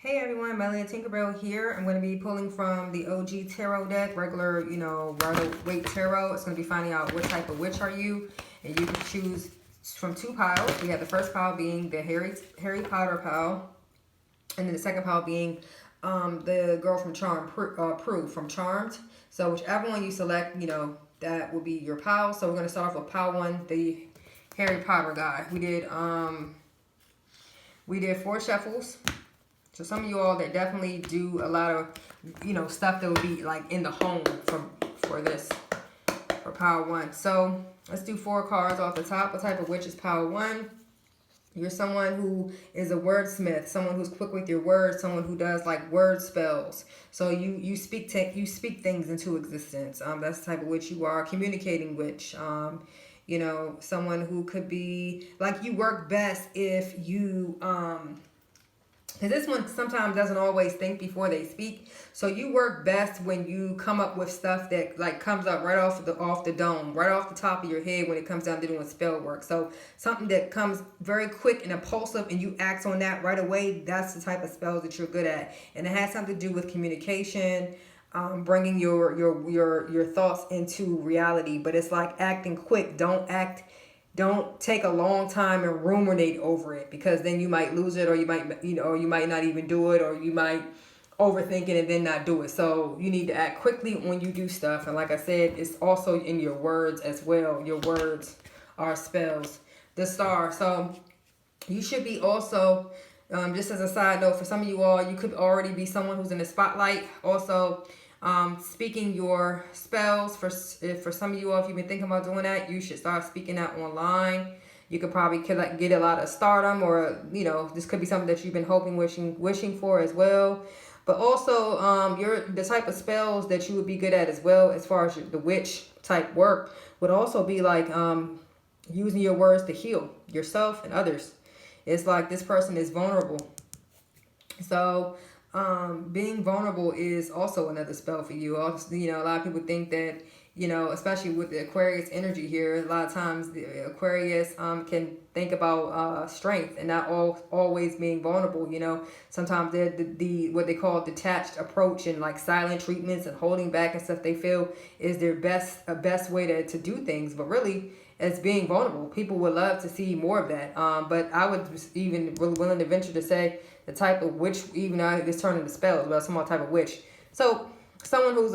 Hey everyone, Melanie Tinkerbell here. I'm going to be pulling from the OG Tarot deck, regular, Rider-Waite Tarot. It's going to be finding out what type of witch are you. And you can choose from two piles. We have the first pile being the Harry Potter pile. And then the second pile being the girl from Prue from Charmed. So whichever one you select, that will be your pile. So we're going to start off with pile one, the Harry Potter guy. We did 4 shuffles. So some of you all that definitely do a lot of, stuff that would be like in the home for pile one. So let's do 4 cards off the top. What type of witch is pile one? You're someone who is a wordsmith, someone who's quick with your words, someone who does like word spells. So you speak things into existence. That's the type of witch you are. Communicating witch. Someone who could be like, you work best if you because this one sometimes doesn't always think before they speak. So you work best when you come up with stuff that like comes up right off the dome, right off the top of your head when it comes down to doing spell work. So something that comes very quick and impulsive and you act on that right away, that's the type of spells that you're good at. And it has something to do with communication, bringing your thoughts into reality. But it's like acting quick. Don't take a long time and ruminate over it, because then you might lose it, or you might not even do it, or you might overthink it and then not do it. So you need to act quickly when you do stuff. And like I said, it's also in your words as well. Your words are spells. The Star. So you should be also, just as a side note, for some of you all, you could already be someone who's in the spotlight. Also, speaking your spells. For some of you all, if you've been thinking about doing that, you should start speaking that online. You could probably get a lot of stardom, or this could be something that you've been hoping, wishing for as well. But also, the type of spells that you would be good at as well, as far as the witch type work, would also be like using your words to heal yourself and others. It's like this person is vulnerable. So being vulnerable is also another spell for you. Also, a lot of people think that, especially with the Aquarius energy here, a lot of times the Aquarius can think about strength and not always being vulnerable. Sometimes they're the what they call detached approach, and like silent treatments and holding back and stuff, they feel is their best way to do things. But really, as being vulnerable, people would love to see more of that. But I would even really willing to venture to say the type of witch, even though it's turning into spells, but some type of witch. So someone who's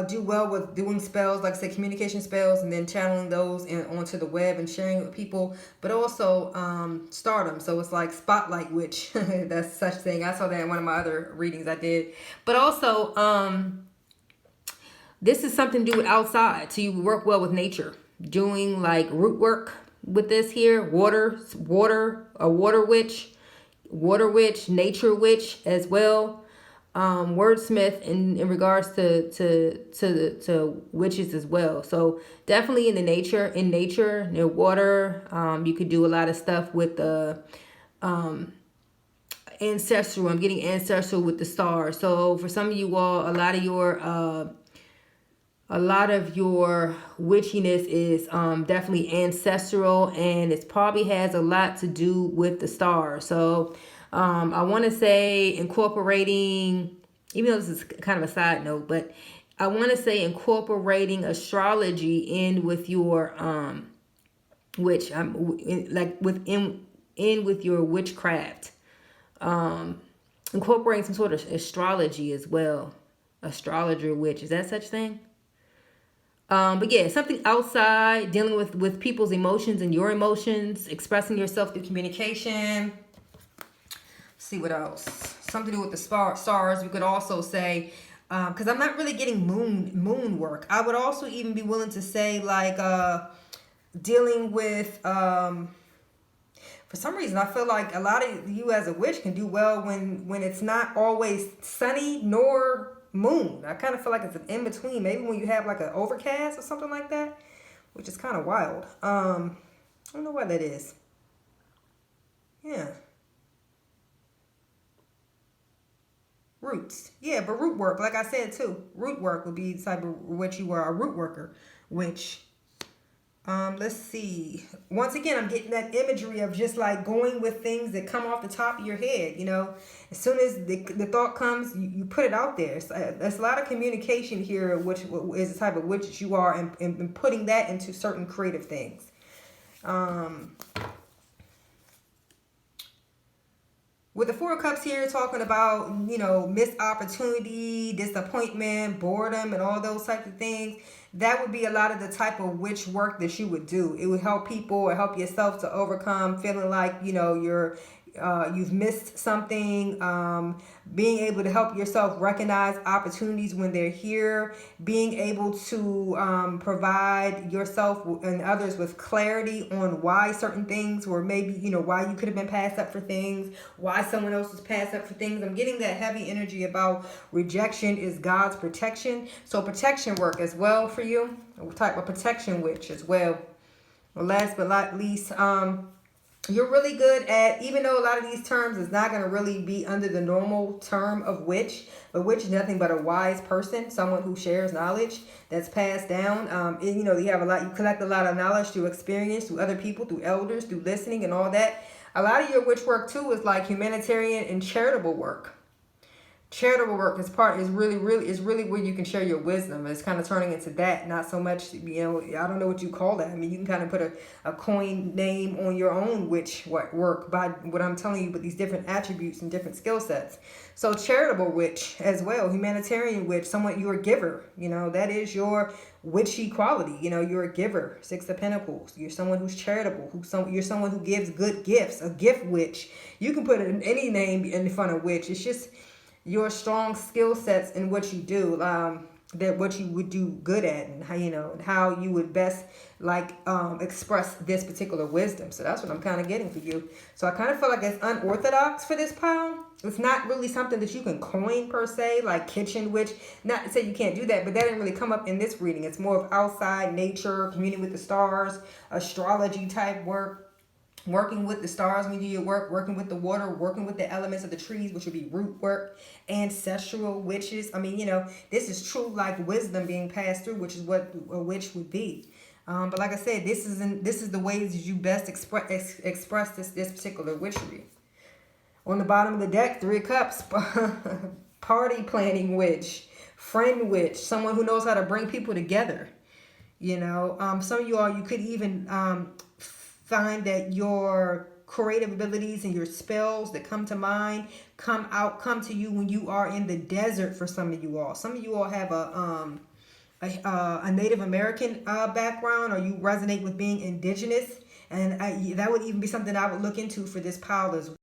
do well with doing spells, like say communication spells, and then channeling those onto the web and sharing it with people. But also stardom. So it's like spotlight witch. That's such thing. I saw that in one of my other readings I did. But also this is something to do with outside. So you work well with nature, doing like root work with this here. A water witch, nature witch as well. Wordsmith in regards to witches as well. So definitely in nature, near water. You could do a lot of stuff with the ancestral. I'm getting ancestral with the stars. So for some of you all, a lot of your witchiness is definitely ancestral, and it probably has a lot to do with the stars. So I want to say incorporating, even though this is kind of a side note, but I want to say incorporating astrology in with your witch, with your witchcraft, incorporating some sort of astrology as well. Astrologer witch, is that such thing? But yeah, something outside, dealing with people's emotions and your emotions, expressing yourself through communication. See what else? Something to do with the stars. We could also say, because I'm not really getting moon work. I would also even be willing to say like dealing with. For some reason, I feel like a lot of you as a witch can do well when it's not always sunny nor moon. I kind of feel like it's an in between. Maybe when you have like an overcast or something like that, which is kind of wild. I don't know why that is. Yeah. Roots. Yeah, but root work, like I said too, root work would be the type of witch you are, a root worker, which Let's see. Once again, I'm getting that imagery of just like going with things that come off the top of your head. You know, as soon as the thought comes, you put it out there. So, there's a lot of communication here, which is the type of witch you are, and putting that into certain creative things. With the Four of Cups here, talking about, you know, missed opportunity, disappointment, boredom, and all those types of things, that would be a lot of the type of witch work that you would do. It would help people or help yourself to overcome feeling like, you know, you've missed something, being able to help yourself recognize opportunities when they're here, being able to provide yourself and others with clarity on why certain things, or maybe, you know, why you could have been passed up for things, why someone else was passed up for things. I'm getting that heavy energy about rejection is God's protection. So protection work as well for you, a type of protection witch as well. Last but not least, you're really good at, even though a lot of these terms is not going to really be under the normal term of witch, but witch is nothing but a wise person, someone who shares knowledge that's passed down. And, you know, you collect a lot of knowledge through experience, through other people, through elders, through listening and all that. A lot of your witch work too is like humanitarian and charitable work. Charitable work is really where you can share your wisdom. It's kind of turning into that, not so much, you know, I don't know what you call that. I mean, you can kind of put a coin name on your own witch work by what I'm telling you, but these different attributes and different skill sets. So charitable witch as well, humanitarian witch, someone, you're a giver, you know, that is your witchy quality. You know, you're a giver, Six of Pentacles. You're someone who's charitable, you're someone who gives good gifts, a gift witch. You can put any name in front of witch. It's just your strong skill sets in what you do, that what you would do good at, and how, you know, how you would best express this particular wisdom. So that's what I'm kind of getting for you. So I kind of feel like it's unorthodox for this pile. It's not really something that you can coin per se, like kitchen witch. Not to say you can't do that, but that didn't really come up in this reading. It's more of outside nature, communing with the stars, astrology type work. Working with the stars when you do your work, working with the water, working with the elements of the trees, which would be root work, ancestral witches. I mean, you know, this is true like wisdom being passed through, which is what a witch would be. But like I said, this is the ways you best express this particular witchery. On the bottom of the deck, Three of Cups, party planning witch, friend witch, someone who knows how to bring people together. You know, some of you could even find that your creative abilities and your spells that come to mind come to you when you are in the desert. For some of you all, have a Native American background, or you resonate with being indigenous, and that would even be something I would look into for this pile as well.